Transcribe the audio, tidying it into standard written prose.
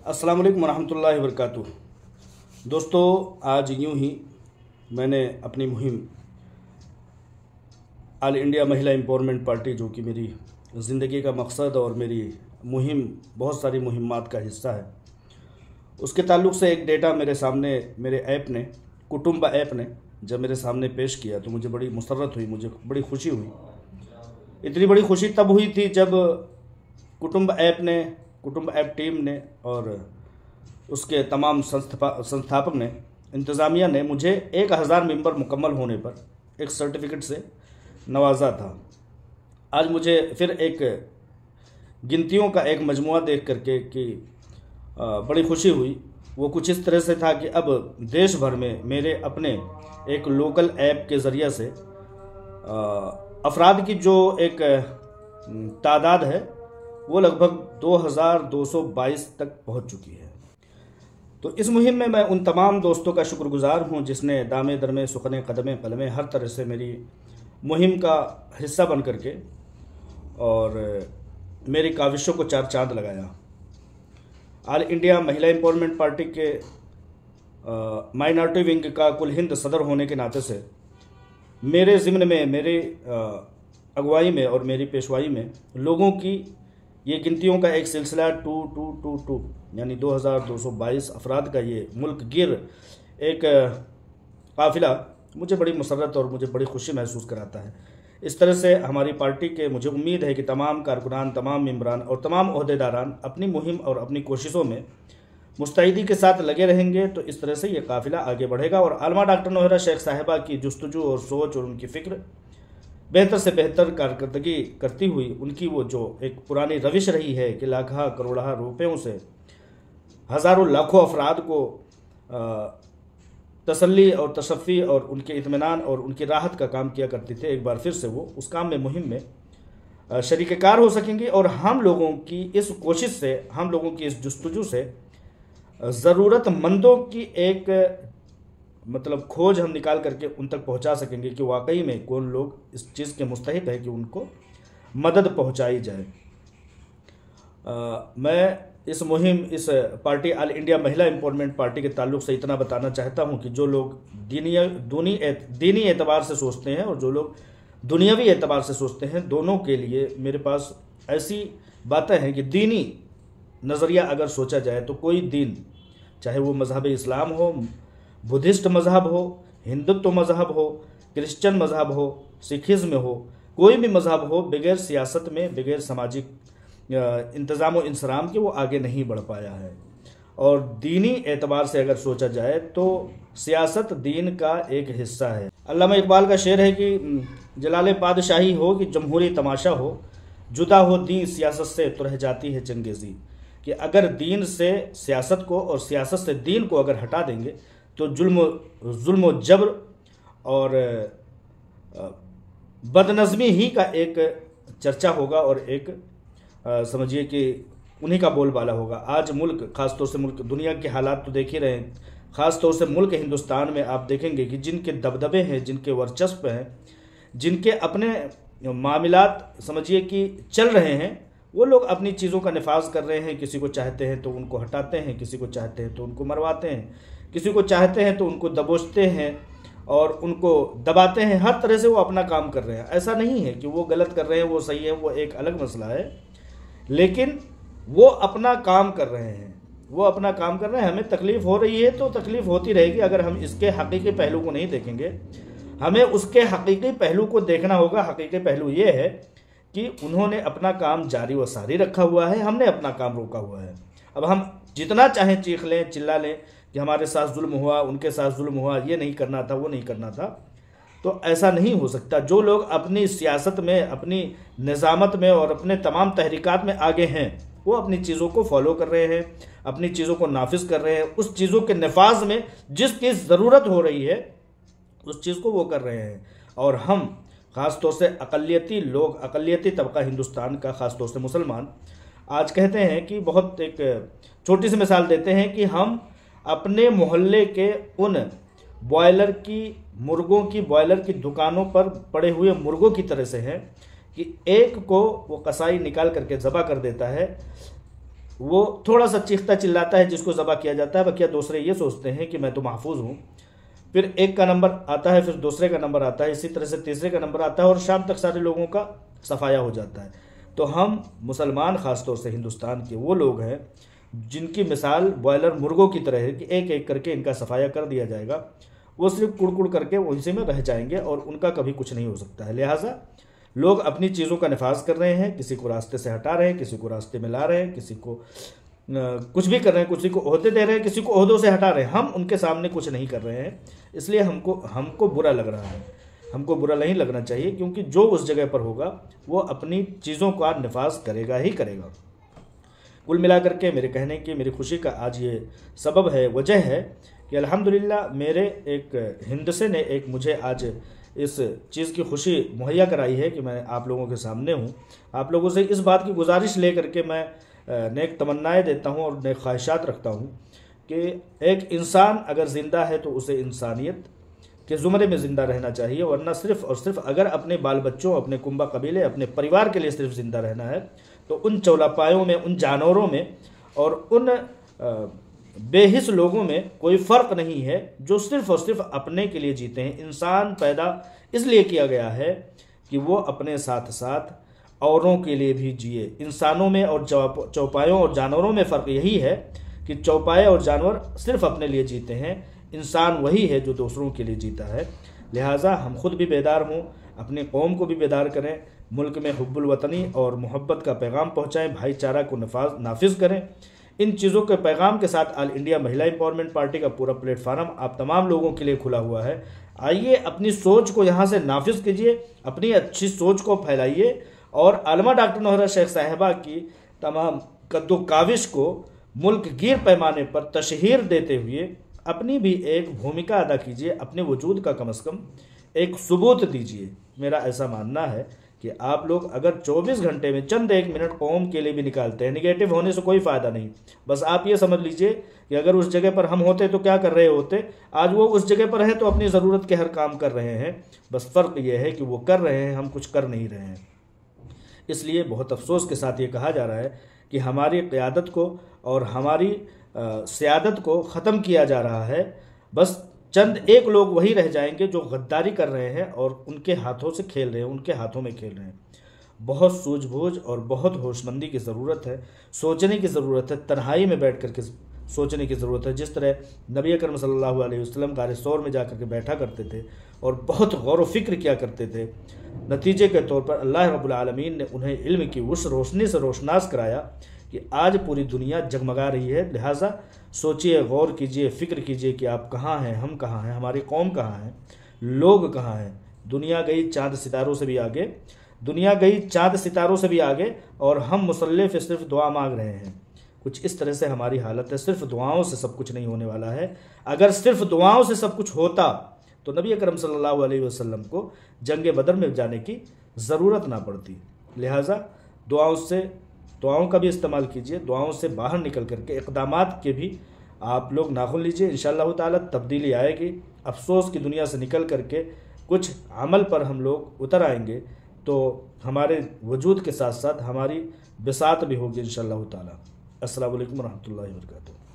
अस्सलाम वालेकुम रहमतुल्लाहि व बरकातुहू। दोस्तों, आज यूं ही मैंने अपनी मुहिम ऑल इंडिया महिला एम्पावरमेंट पार्टी, जो कि मेरी ज़िंदगी का मकसद और मेरी मुहिम बहुत सारी मुहिम्मात का हिस्सा है, उसके ताल्लुक़ से एक डेटा मेरे सामने मेरे ऐप ने, कुटुंब ऐप ने जब मेरे सामने पेश किया तो मुझे बड़ी मुसर्रत हुई, मुझे बड़ी खुशी हुई। इतनी बड़ी खुशी तब हुई थी जब कुटुंब ऐप टीम ने और उसके तमाम संस्थापक ने, इंतज़ामिया ने मुझे 1000 मेंबर मुकम्मल होने पर एक सर्टिफिकेट से नवाजा था। आज मुझे फिर एक गिनतियों का एक मजमुआ देख करके कि बड़ी खुशी हुई। वो कुछ इस तरह से था कि अब देश भर में मेरे अपने एक लोकल ऐप के ज़रिए से अफराद की जो एक तादाद है वो लगभग 2222 तक पहुंच चुकी है। तो इस मुहिम में मैं उन तमाम दोस्तों का शुक्रगुजार हूं जिसने दामे दरमे सुखने कदमे कलमे हर तरह से मेरी मुहिम का हिस्सा बन करके और मेरी काविशों को चार चांद लगाया। ऑल इंडिया महिला एम्पावरमेंट पार्टी के माइनॉरिटी विंग का कुल हिंद सदर होने के नाते से मेरे ज़िम्न में, मेरे अगुवाई में और मेरी पेशवाई में लोगों की ये गिनतियों का एक सिलसिला 2222 यानी 2222 अफराद का ये मुल्क गिर एक काफिला मुझे बड़ी मुसर्रत और मुझे बड़ी खुशी महसूस कराता है। इस तरह से हमारी पार्टी के, मुझे उम्मीद है कि तमाम कारकुनान, तमाम मेंबरान और तमाम ओहदेदारान अपनी मुहिम और अपनी कोशिशों में मुस्तैदी के साथ लगे रहेंगे तो इस तरह से ये काफिला आगे बढ़ेगा और आलमा डॉक्टर नौहरा शेख साहिबा की जुस्तजू और सोच और उनकी फ़िक्र बेहतर से बेहतर कारकर्दगी करती हुई, उनकी वो जो एक पुरानी रविश रही है कि लाखों करोड़ों रुपयों से हज़ारों लाखों अफराद को तसल्ली और तशफ़ी और उनके इत्मीनान और उनकी राहत का काम किया करते थे, एक बार फिर से वो उस काम में, मुहिम में शरीककार हो सकेंगे। और हम लोगों की इस कोशिश से, हम लोगों की इस जुस्तजू से ज़रूरतमंदों की एक मतलब खोज हम निकाल करके उन तक पहुंचा सकेंगे कि वाकई में कौन लोग इस चीज़ के मुस्तहिक है कि उनको मदद पहुंचाई जाए। मैं इस मुहिम, इस पार्टी ऑल इंडिया महिला एम्पावरमेंट पार्टी के ताल्लुक़ से इतना बताना चाहता हूं कि जो लोग दीनी एतबार से सोचते हैं और जो लोग दुनियावी एतबार से सोचते हैं, दोनों के लिए मेरे पास ऐसी बातें हैं कि दीनी नज़रिया अगर सोचा जाए तो कोई दीन, चाहे वो मज़हब इस्लाम हो, बुद्धिस्ट मज़हब हो, हिंदुत्व मज़हब हो, क्रिश्चियन मज़हब हो, सिखिज़्म हो, कोई भी मज़हब हो, बगैर सियासत में, बगैर सामाजिक इंतज़ाम और इंसराम के वो आगे नहीं बढ़ पाया है। और दीनी एतबार से अगर सोचा जाए तो सियासत दीन का एक हिस्सा है। अल्लामा इकबाल का शेर है कि जलाले पादशाही हो कि जमहूरी तमाशा हो, जुदा हो दीन सियासत से तो रह जाती है चंगेज़ी। कि अगर दीन से सियासत को और सियासत से दीन को अगर हटा देंगे तो जुल्म जबर और बदनज़मी ही का एक चर्चा होगा और एक समझिए कि उन्हीं का बोलबाला होगा। आज मुल्क, ख़ासतौर से मुल्क, दुनिया के हालात तो देख ही रहे हैं, ख़ासतौर से मुल्क हिंदुस्तान में आप देखेंगे कि जिनके दबदबे हैं, जिनके वर्चस्व हैं, जिनके अपने मामलात समझिए कि चल रहे हैं, वो लोग अपनी चीज़ों का नफाज कर रहे हैं। किसी को चाहते हैं तो उनको हटाते हैं, किसी को चाहते हैं तो उनको मरवाते हैं, किसी को चाहते हैं तो उनको दबोचते हैं और उनको दबाते हैं। हर तरह से वो अपना काम कर रहे हैं। ऐसा नहीं है कि वो गलत कर रहे हैं, वो सही है, वो एक अलग मसला है, लेकिन वो अपना काम कर रहे हैं, वो अपना काम कर रहे हैं। हमें तकलीफ़ हो रही है तो तकलीफ़ होती रहेगी अगर हम इसके हकीकी पहलू को नहीं देखेंगे। हमें उसके हकीकी पहलू को देखना होगा। हकीकी पहलू ये है कि उन्होंने अपना काम जारी व सारी रखा हुआ है, हमने अपना काम रोका हुआ है। अब हम जितना चाहें चीख लें, चिल्ला लें कि हमारे साथ जुल्म हुआ, उनके साथ जुल्म हुआ, ये नहीं करना था, वो नहीं करना था, तो ऐसा नहीं हो सकता। जो लोग अपनी सियासत में, अपनी निज़ामत में और अपने तमाम तहरीकात में आगे हैं, वो अपनी चीज़ों को फॉलो कर रहे हैं, अपनी चीज़ों को नाफिज कर रहे हैं, उस चीज़ों के नफाज में जिसकी ज़रूरत हो रही है उस चीज़ को वो कर रहे हैं। और हम ख़ास तौर से अक़लियती लोग, अक़लियती तबका हिंदुस्तान का, ख़ास तौर से मुसलमान, आज कहते हैं कि बहुत एक छोटी सी मिसाल देते हैं कि हम अपने मोहल्ले के उन मुर्गों की बॉयलर की दुकानों पर पड़े हुए मुर्गों की तरह से हैं कि एक को वो कसाई निकाल करके ज़बह कर देता है, वो थोड़ा सा चीखता चिल्लाता है, जिसको ज़बह किया जाता है। बकिया दूसरे ये सोचते हैं कि मैं तो महफूज हूँ। फिर एक का नंबर आता है, फिर दूसरे का नंबर आता है, इसी तरह से तीसरे का नंबर आता है और शाम तक सारे लोगों का सफाया हो जाता है। तो हम मुसलमान ख़ासतौर से हिंदुस्तान के वो लोग हैं जिनकी मिसाल बॉयलर मुर्गों की तरह है कि एक एक करके इनका सफाया कर दिया जाएगा, वो सिर्फ कुड़ करके उसी में रह जाएंगे और उनका कभी कुछ नहीं हो सकता है। लिहाजा लोग अपनी चीज़ों का नफाज कर रहे हैं, किसी को रास्ते से हटा रहे हैं, किसी को रास्ते में ला रहे हैं, किसी को कुछ भी कर रहे हैं, किसी को ओहदे दे रहे हैं, किसी को ओहदों से हटा रहे हैं। हम उनके सामने कुछ नहीं कर रहे हैं, इसलिए हमको बुरा लग रहा है। हमको बुरा नहीं लगना चाहिए, क्योंकि जो उस जगह पर होगा वो अपनी चीज़ों का नफाज करेगा ही करेगा। कुल मिलाकर के मेरे कहने की, मेरी खुशी का आज ये सबब है, वजह है कि अल्हम्दुलिल्लाह मेरे एक हिंदसे ने एक मुझे आज इस चीज़ की खुशी मुहैया कराई है कि मैं आप लोगों के सामने हूँ। आप लोगों से इस बात की गुजारिश ले करके मैं नेक तमन्नाएँ देता हूँ और नेक ख्वाहिशात रखता हूँ कि एक इंसान अगर ज़िंदा है तो उसे इंसानियत के ज़ुमरे में ज़िंदा रहना चाहिए, वरना सिर्फ़ और सिर्फ अगर अपने बाल बच्चों, अपने कुंबा कबीले, अपने परिवार के लिए सिर्फ ज़िंदा रहना है तो उन चौलापायों में, उन जानवरों में और उन बेहिस लोगों में कोई फ़र्क नहीं है जो सिर्फ़ और सिर्फ अपने के लिए जीते हैं। इंसान पैदा इसलिए किया गया है कि वो अपने साथ साथ औरों के लिए भी जिए। इंसानों में और चौपायों और जानवरों में फ़र्क यही है कि चौपाए और जानवर सिर्फ अपने लिए जीते हैं, इंसान वही है जो दूसरों के लिए जीता है। लिहाजा हम खुद भी बेदार हों, अपनी कौम को भी बेदार करें, मुल्क में हुब्बुल वतनी और मोहब्बत का पैगाम पहुँचाएँ, भाईचारा को नाफिज करें। इन चीज़ों के पैगाम के साथ ऑल इंडिया महिला एम्पावरमेंट पार्टी का पूरा प्लेटफार्म आप तमाम लोगों के लिए खुला हुआ है। आइए अपनी सोच को यहाँ से नाफिज कीजिए, अपनी अच्छी सोच को फैलाइए और आलमा डॉक्टर नौहरा शेख साहिबा की तमाम कद्दो काविश को मुल्क गिर पैमाने पर तशहीर देते हुए अपनी भी एक भूमिका अदा कीजिए, अपने वजूद का कम से कम एक सबूत दीजिए। मेरा ऐसा मानना है कि आप लोग अगर 24 घंटे में चंद एक मिनट कौम के लिए भी निकालते हैं, निगेटिव होने से कोई फ़ायदा नहीं। बस आप ये समझ लीजिए कि अगर उस जगह पर हम होते तो क्या कर रहे होते। आज वो उस जगह पर है तो अपनी ज़रूरत के हर काम कर रहे हैं, बस फ़र्क ये है कि वो कर रहे हैं, हम कुछ कर नहीं रहे हैं। इसलिए बहुत अफसोस के साथ ये कहा जा रहा है कि हमारी क़यादत को और हमारी सियादत को ख़त्म किया जा रहा है। बस चंद एक लोग वही रह जाएंगे जो गद्दारी कर रहे हैं और उनके हाथों से खेल रहे हैं, उनके हाथों में खेल रहे हैं। बहुत सूझबूझ और बहुत होशमंदी की ज़रूरत है, सोचने की ज़रूरत है, तन्हाई में बैठ कर के सोचने की ज़रूरत है। जिस तरह नबी अकरम सल्लल्लाहु अलैहि वसल्लम गारे सौर में जा कर के बैठा करते थे और बहुत गौर व फिक्र किया करते थे, नतीजे के तौर पर अल्लाह रब्बुल आलमीन ने उन्हें इल्म की उस रोशनी से रोशनास कराया कि आज पूरी दुनिया जगमगा रही है। लिहाजा सोचिए, गौर कीजिए, फ़िक्र कीजिए कि आप कहाँ हैं, हम कहाँ हैं, हमारी कौम कहाँ है, लोग कहाँ हैं। दुनिया गई चाँद सितारों से भी आगे, दुनिया गई चाँद सितारों से भी आगे और हम मुसल्ले पे सिर्फ दुआ मांग रहे हैं। कुछ इस तरह से हमारी हालत है। सिर्फ दुआओं से सब कुछ नहीं होने वाला है। अगर सिर्फ दुआओं से सब कुछ होता तो नबी अकरम सल्लल्लाहु अलैहि वसल्लम को जंग बदर में जाने की ज़रूरत ना पड़ती। लिहाजा दुआओं का भी इस्तेमाल कीजिए, दुआओं से बाहर निकल करके इक़दामात के भी आप लोग नाखुन लीजिए। इंशाअल्लाह ताला तब्दीली आएगी। अफसोस की दुनिया से निकल करके कुछ अमल पर हम लोग उतर आएंगे तो हमारे वजूद के साथ साथ हमारी बिसात भी होगी इंशाअल्लाह ताला। अस्सलामु अलैकुम रहमतुल्लाहि व बरकातुहू।